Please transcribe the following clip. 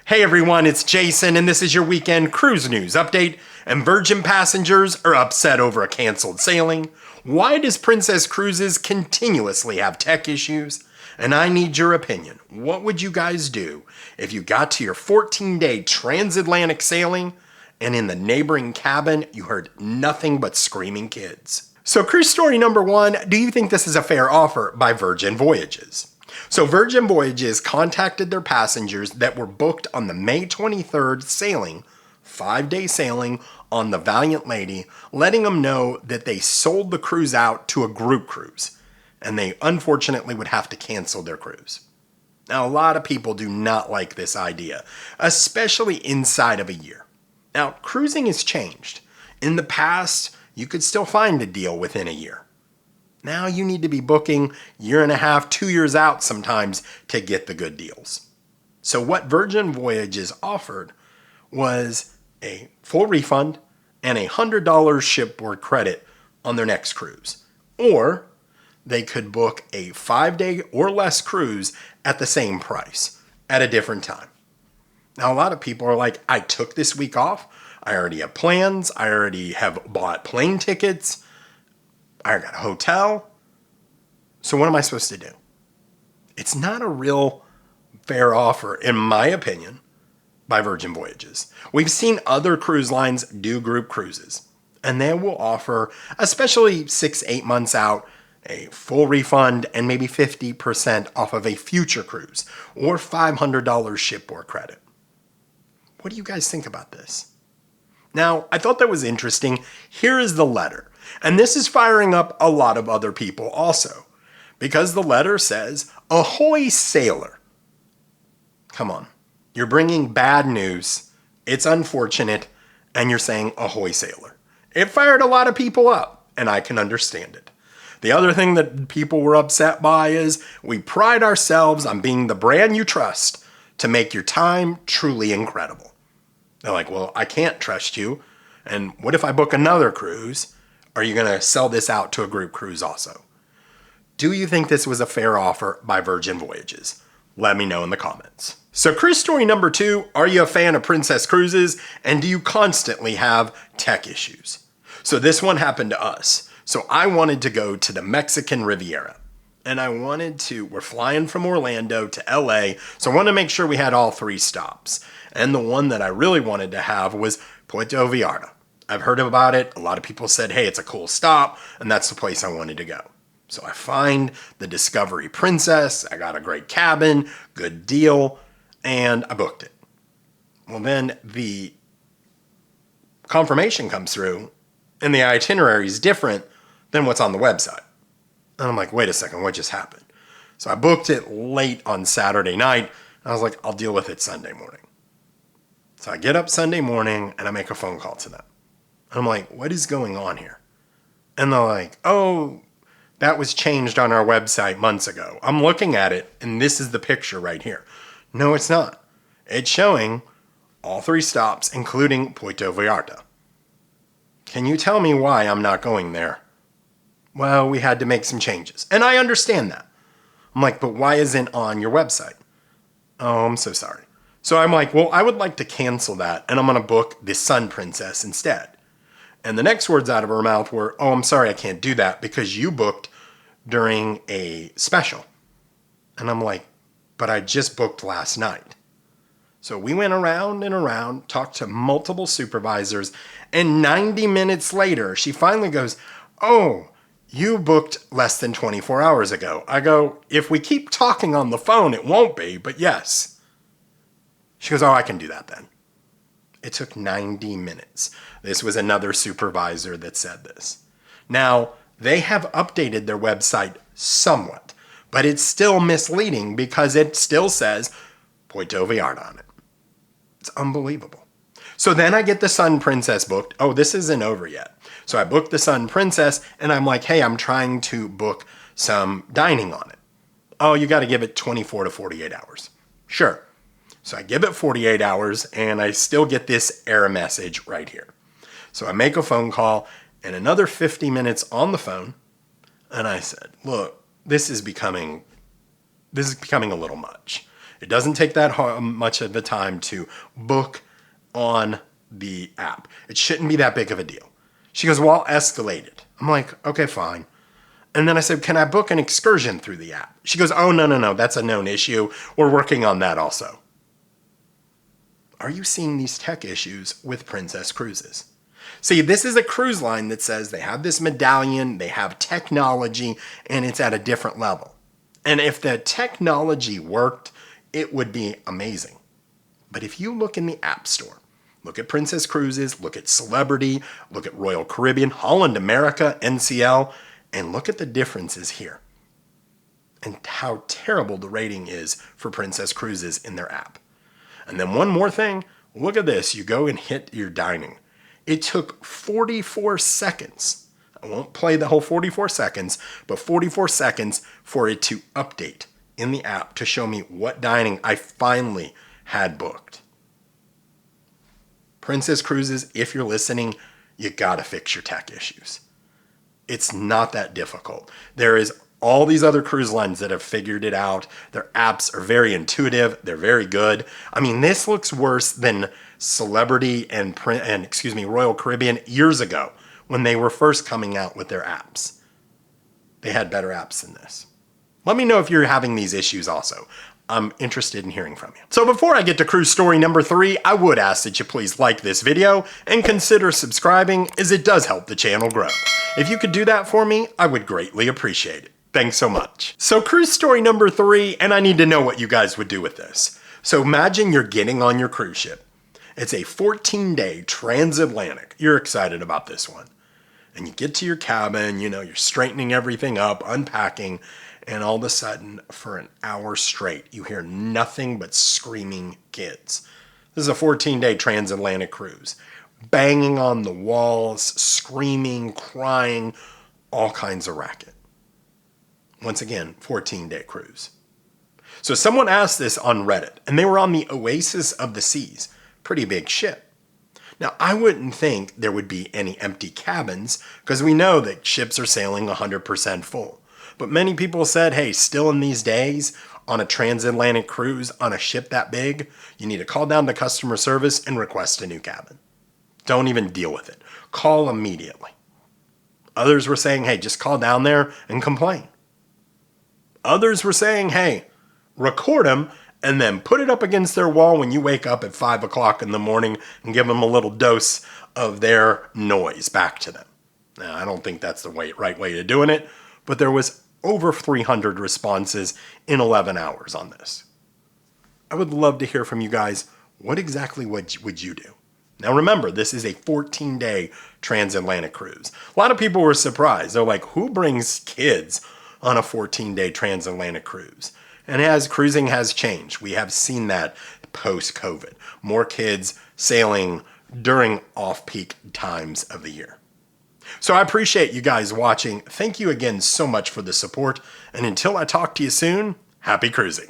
Hey everyone, it's Jason, and this is your weekend cruise news update. And Virgin passengers are upset over a canceled sailing. Why does Princess Cruises continuously have tech issues? And I need your opinion. What would you guys do if you got to your 14-day transatlantic sailing and in the neighboring cabin you heard nothing but screaming kids? So cruise story number one, do you think this is a fair offer by Virgin Voyages? So Virgin Voyages contacted their passengers that were booked on the May 23rd sailing, 5-day sailing on the Valiant Lady, letting them know that they sold the cruise out to a group cruise, and they unfortunately would have to cancel their cruise. Now, a lot of people do not like this idea, especially inside of a year. Now, cruising has changed. In the past, you could still find a deal within a year. Now you need to be booking year and a half, 2 years out sometimes to get the good deals. So what Virgin Voyages offered was a full refund and $100 shipboard credit on their next cruise. Or they could book a 5-day or less cruise at the same price at a different time. Now a lot of people are like, I took this week off. I already have plans. I already have bought plane tickets. I got a hotel. So what am I supposed to do? It's not a real fair offer, in my opinion, by Virgin Voyages. We've seen other cruise lines do group cruises, and they will offer, especially 6-8 months out, a full refund and maybe 50% off of a future cruise or $500 shipboard credit. What do you guys think about this? Now, I thought that was interesting. Here is the letter. And this is firing up a lot of other people also, because the letter says, "Ahoy sailor." Come on, you're bringing bad news. It's unfortunate, and you're saying ahoy sailor. It fired a lot of people up, and I can understand it. The other thing that people were upset by is we pride ourselves on being the brand you trust to make your time truly incredible. They're like, well, I can't trust you. And what if I book another cruise? Are you going to sell this out to a group cruise also? Do you think this was a fair offer by Virgin Voyages? Let me know in the comments. So cruise story number 2, are you a fan of Princess Cruises and do you constantly have tech issues? So this one happened to us. So I wanted to go to the Mexican Riviera and we're flying from Orlando to LA. So I wanted to make sure we had all 3 stops. And the one that I really wanted to have was Puerto Vallarta. I've heard about it. A lot of people said, hey, it's a cool stop, and that's the place I wanted to go. So I find the Discovery Princess. I got a great cabin, good deal, and I booked it. Well, then the confirmation comes through, and the itinerary is different than what's on the website. And I'm like, wait a second, what just happened? So I booked it late on Saturday night. I was like, I'll deal with it Sunday morning. So I get up Sunday morning, and I make a phone call to them. I'm like, what is going on here? And they're like, oh, that was changed on our website months ago. I'm looking at it, and this is the picture right here. No, it's not. It's showing all 3 stops, including Puerto Vallarta. Can you tell me why I'm not going there? Well, we had to make some changes. And I understand that. I'm like, but why isn't it on your website? Oh, I'm so sorry. So I'm like, well, I would like to cancel that, and I'm going to book the Sun Princess instead. And the next words out of her mouth were, oh, I'm sorry, I can't do that because you booked during a special. And I'm like, but I just booked last night. So we went around and around, talked to multiple supervisors, and 90 minutes later, she finally goes, oh, you booked less than 24 hours ago. I go, if we keep talking on the phone, it won't be, but yes. She goes, oh, I can do that then. It took 90 minutes. This was another supervisor that said this. Now, they have updated their website somewhat, but it's still misleading because it still says Puerto Vallarta on it. It's unbelievable. So then I get the Sun Princess booked. Oh, this isn't over yet. So I booked the Sun Princess, and I'm like, hey, I'm trying to book some dining on it. Oh, you got to give it 24 to 48 hours. Sure. So I give it 48 hours, and I still get this error message right here. So I make a phone call, and another 50 minutes on the phone, and I said, look, this is becoming a little much. It doesn't take that much of the time to book on the app. It shouldn't be that big of a deal. She goes, well, I'll escalate it. I'm like, okay, fine. And then I said, can I book an excursion through the app? She goes, oh, no, that's a known issue. We're working on that also. Are you seeing these tech issues with Princess Cruises? See, this is a cruise line that says they have this medallion, they have technology, and it's at a different level. And if the technology worked, it would be amazing. But if you look in the App Store, look at Princess Cruises, look at Celebrity, look at Royal Caribbean, Holland America, NCL, and look at the differences here and how terrible the rating is for Princess Cruises in their app. And then one more thing, look at this. You go and hit your dining. It took 44 seconds. I won't play the whole 44 seconds, but 44 seconds for it to update in the app to show me what dining I finally had booked. Princess Cruises, if you're listening, you gotta fix your tech issues. It's not that difficult. There is all these other cruise lines that have figured it out. Their apps are very intuitive. They're very good. I mean, this looks worse than Celebrity and Royal Caribbean years ago when they were first coming out with their apps. They had better apps than this. Let me know if you're having these issues also. I'm interested in hearing from you. So before I get to cruise story number 3, I would ask that you please like this video and consider subscribing, as it does help the channel grow. If you could do that for me, I would greatly appreciate it. Thanks so much. So cruise story number 3, and I need to know what you guys would do with this. So imagine you're getting on your cruise ship. It's a 14-day transatlantic. You're excited about this one. And you get to your cabin, you're straightening everything up, unpacking, and all of a sudden, for an hour straight, you hear nothing but screaming kids. This is a 14-day transatlantic cruise. Banging on the walls, screaming, crying, all kinds of racket. Once again, 14-day cruise. So someone asked this on Reddit, and they were on the Oasis of the Seas. Pretty big ship. Now, I wouldn't think there would be any empty cabins, because we know that ships are sailing 100% full. But many people said, hey, still in these days, on a transatlantic cruise, on a ship that big, you need to call down to customer service and request a new cabin. Don't even deal with it. Call immediately. Others were saying, hey, just call down there and complain. Others were saying, hey, record them and then put it up against their wall when you wake up at 5 o'clock in the morning and give them a little dose of their noise back to them. Now, I don't think that's the right way of doing it, but there was over 300 responses in 11 hours on this. I would love to hear from you guys. What exactly would you do? Now remember, this is a 14-day transatlantic cruise. A lot of people were surprised. They're like, who brings kids on a 14-day transatlantic cruise? And as cruising has changed, we have seen that post-COVID. More kids sailing during off-peak times of the year. So I appreciate you guys watching. Thank you again so much for the support. And until I talk to you soon, happy cruising.